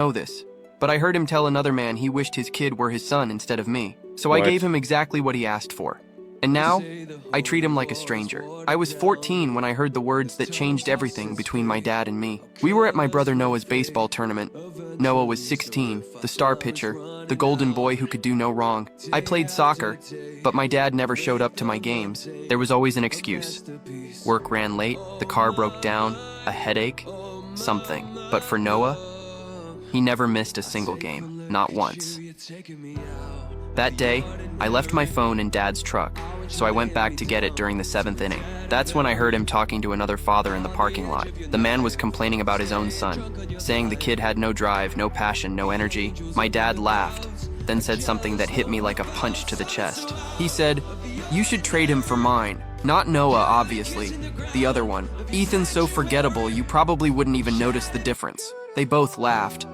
know this, but I heard him tell another man he wished his kid were his son instead of me. So I What? gave him exactly what he asked for. And now, I treat him like a stranger. I was 14 when I heard the words that changed everything between my dad and me. We were at my brother Noah's baseball tournament. Noah was 16, the star pitcher, the golden boy who could do no wrong. I played soccer, but my dad never showed up to my games. There was always an excuse. Work ran late, the car broke down, a headache, something. But for Noah, he never missed a single game, not once. That day, I left my phone in Dad's truck, so I went back to get it during the 7th inning. That's when I heard him talking to another father in the parking lot. The man was complaining about his own son, saying the kid had no drive, no passion, no energy. My dad laughed, then said something that hit me like a punch to the chest. He said, "You should trade him for mine." Not Noah, obviously, the other one. "Ethan's so forgettable, you probably wouldn't even notice the difference." They both laughed.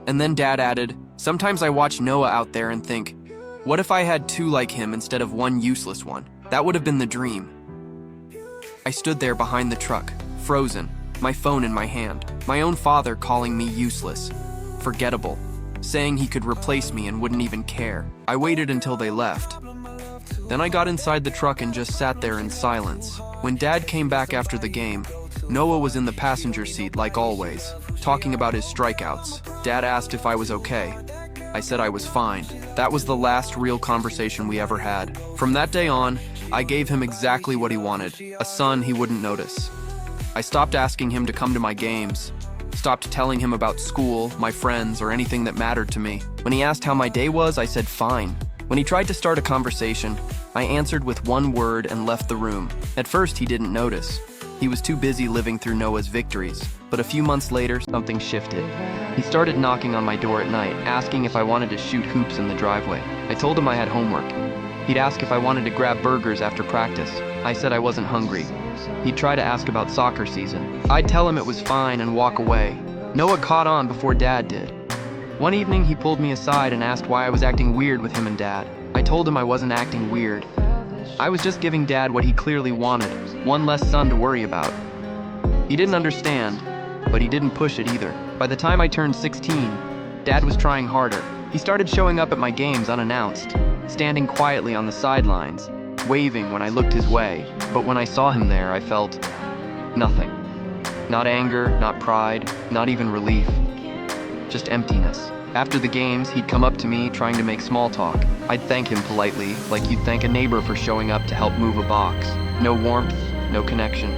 And then Dad added, "Sometimes I watch Noah out there and think, what if I had two like him instead of one useless one? That would have been the dream." I stood there behind the truck, frozen, my phone in my hand, my own father calling me useless, forgettable, saying he could replace me and wouldn't even care. I waited until they left. Then I got inside the truck and just sat there in silence. When Dad came back after the game, Noah was in the passenger seat like always, talking about his strikeouts. Dad asked if I was okay. I said I was fine. That was the last real conversation we ever had. From that day on, I gave him exactly what he wanted, a son he wouldn't notice. I stopped asking him to come to my games, stopped telling him about school, my friends, or anything that mattered to me. When he asked how my day was, I said fine. When he tried to start a conversation, I answered with one word and left the room. At first, he didn't notice. He was too busy living through Noah's victories. But a few months later, something shifted. He started knocking on my door at night, asking if I wanted to shoot hoops in the driveway. I told him I had homework. He'd ask if I wanted to grab burgers after practice. I said I wasn't hungry. He'd try to ask about soccer season. I'd tell him it was fine and walk away. Noah caught on before Dad did. One evening, he pulled me aside and asked why I was acting weird with him and Dad. I told him I wasn't acting weird. I was just giving Dad what he clearly wanted, one less son to worry about. He didn't understand, but he didn't push it either. By the time I turned 16, Dad was trying harder. He started showing up at my games unannounced, standing quietly on the sidelines, waving when I looked his way. But when I saw him there, I felt nothing. Not anger, not pride, not even relief. Just emptiness. After the games, he'd come up to me trying to make small talk. I'd thank him politely, like you'd thank a neighbor for showing up to help move a box. No warmth, no connection.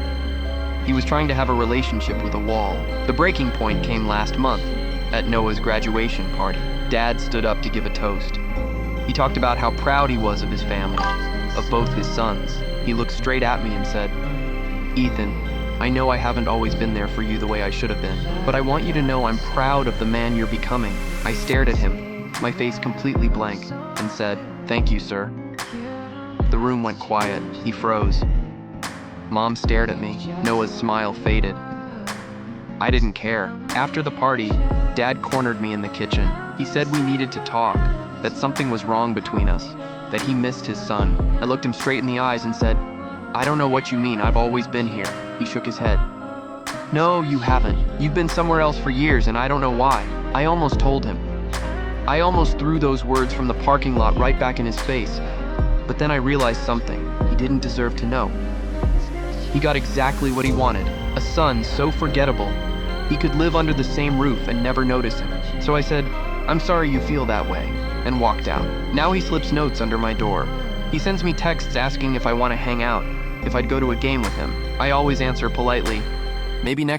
He was trying to have a relationship with a wall. The breaking point came last month, at Noah's graduation party. Dad stood up to give a toast. He talked about how proud he was of his family, of both his sons. He looked straight at me and said, "Ethan, I know I haven't always been there for you the way I should have been, but I want you to know I'm proud of the man you're becoming." I stared at him, my face completely blank, and said, "Thank you, sir." The room went quiet. He froze. Mom stared at me. Noah's smile faded. I didn't care. After the party, Dad cornered me in the kitchen. He said we needed to talk, that something was wrong between us, that he missed his son. I looked him straight in the eyes and said, "I don't know what you mean, I've always been here." He shook his head. "No, you haven't. You've been somewhere else for years and I don't know why." I almost told him. I almost threw those words from the parking lot right back in his face. But then I realized something he didn't deserve to know. He got exactly what he wanted, a son so forgettable, he could live under the same roof and never notice him. So I said, "I'm sorry you feel that way," and walked out. Now he slips notes under my door. He sends me texts asking if I want to hang out, if I'd go to a game with him. I always answer politely, "Maybe next